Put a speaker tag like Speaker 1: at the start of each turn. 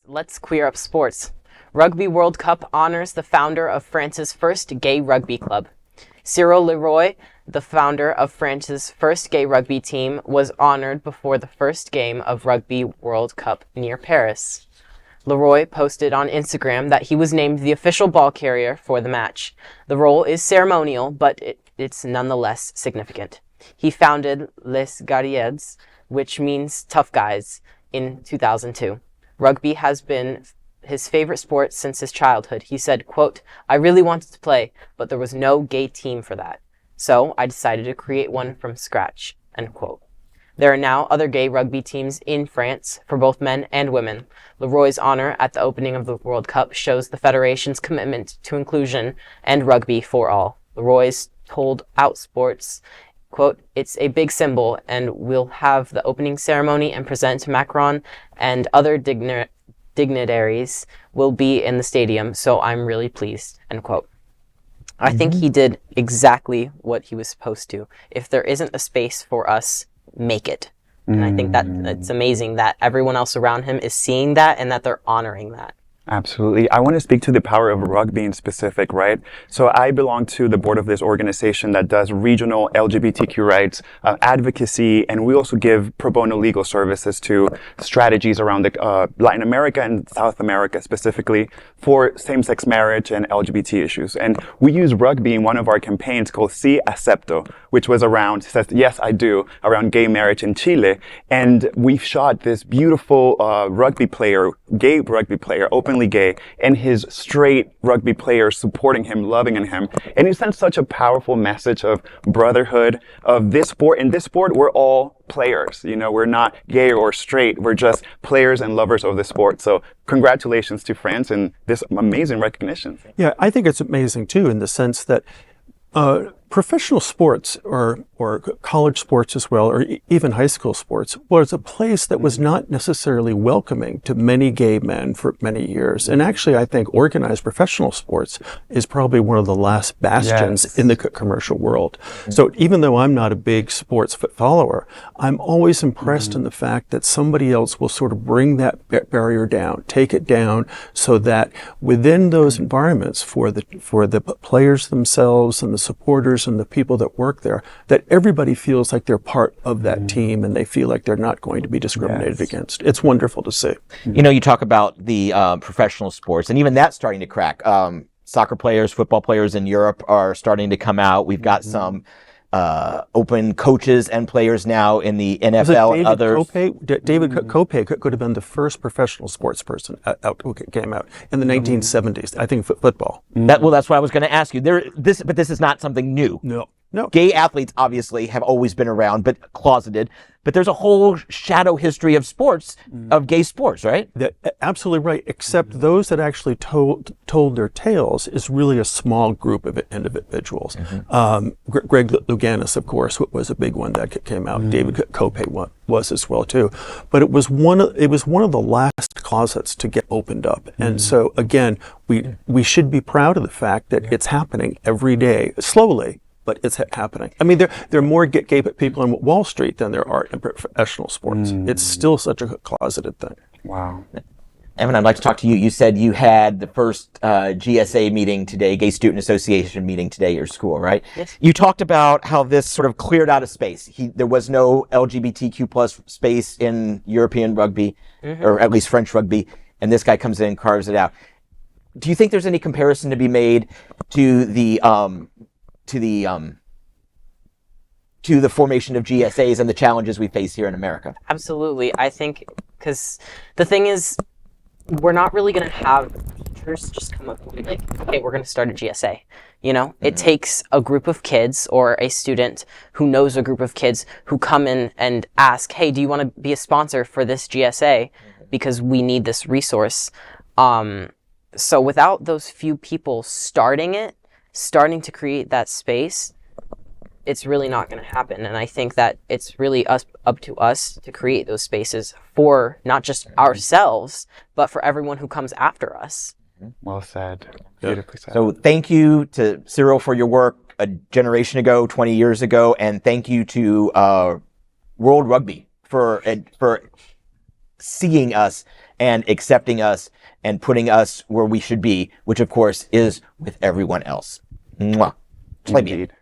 Speaker 1: Let's queer up sports. Rugby World Cup honors the founder of France's first gay rugby club. Cyril Leroy, the founder of France's first gay rugby team, was honored before the first game of Rugby World Cup near Paris. Leroy posted on Instagram that he was named the official ball carrier for the match. The role is ceremonial, but it's nonetheless significant. He founded Les Guerriers, which means tough guys, in 2002. Rugby has been his favorite sport since his childhood. He said, quote, "I really wanted to play, but there was no gay team for that. So I decided to create one from scratch," end quote. There are now other gay rugby teams in France for both men and women. Leroy's honor at the opening of the World Cup shows the Federation's commitment to inclusion and rugby for all. Leroy's told Outsports, quote, "It's a big symbol, and we'll have the opening ceremony and President Macron and other dignitaries will be in the stadium, so I'm really pleased," end quote. I think he did exactly what he was supposed to. If there isn't a space for us, make it. And I think that it's amazing that everyone else around him is seeing that and that they're honoring that.
Speaker 2: Absolutely. I want to speak to the power of rugby in specific, right? So I belong to the board of this organization that does regional LGBTQ rights advocacy, and we also give pro bono legal services to strategies around Latin America and South America specifically for same-sex marriage and LGBT issues. And we use rugby in one of our campaigns called Si Acepto, which was around, says, yes, I do, around gay marriage in Chile. And we shot this beautiful gay rugby player, openly gay, and his straight rugby players supporting him, loving him. And he sent such a powerful message of brotherhood of this sport. In this sport, we're all players. You know, we're not gay or straight. We're just players and lovers of the sport. So congratulations to France and this amazing recognition.
Speaker 3: Yeah, I think it's amazing too, in the sense that professional sports or college sports as well, or even high school sports, was a place that was not necessarily welcoming to many gay men for many years. And actually, I think organized professional sports is probably one of the last bastions in the commercial world. So even though I'm not a big sports follower, I'm always impressed in the fact that somebody else will sort of bring that barrier down, take it down, so that within those environments for the players themselves and the supporters and the people that work there, that everybody feels like they're part of that team and they feel like they're not going to be discriminated against. It's wonderful to see.
Speaker 4: You know, you talk about the professional sports, and even that's starting to crack. Soccer players, football players in Europe are starting to come out. We've got some open coaches and players now in the NFL and others.
Speaker 3: David Kopay could have been the first professional sports person who came out in the 1970s. I think football.
Speaker 4: That's what I was going to ask you. But this is not something new.
Speaker 3: No.
Speaker 4: Gay athletes obviously have always been around, but closeted. But there's a whole shadow history of sports, of gay sports, right?
Speaker 3: Absolutely right. Except those that actually told their tales is really a small group of individuals. Greg Louganis, of course, was a big one that came out. David Kopay was as well too. But it was one of the last closets to get opened up. And so again, we should be proud of the fact that it's happening every day, slowly. But it's happening. I mean, there are more gay people on Wall Street than there are in professional sports. It's still such a closeted thing.
Speaker 2: Wow.
Speaker 4: Evan, I'd like to talk to you. You said you had the first GSA meeting today, Gay Student Association meeting today at your school, right?
Speaker 1: Yes.
Speaker 4: You talked about how this sort of cleared out a space. There was no LGBTQ plus space in European rugby, or at least French rugby, and this guy comes in and carves it out. Do you think there's any comparison to be made to the formation of GSAs and the challenges we face here in America?
Speaker 1: Absolutely. I think, because the thing is, we're not really going to have teachers just come up and be like, hey, we're going to start a GSA. You know, it takes a group of kids or a student who knows a group of kids who come in and ask, hey, do you want to be a sponsor for this GSA? Because we need this resource. So without those few people starting to create that space, it's really not going to happen. And I think that it's really up to us to create those spaces for not just ourselves, but for everyone who comes after us.
Speaker 2: Well said. Beautifully said.
Speaker 4: So thank you to Cyril for your work a generation ago, 20 years ago, and thank you to World Rugby for seeing us and accepting us and putting us where we should be, which of course is with everyone else. Mwah. Play me.
Speaker 2: Indeed.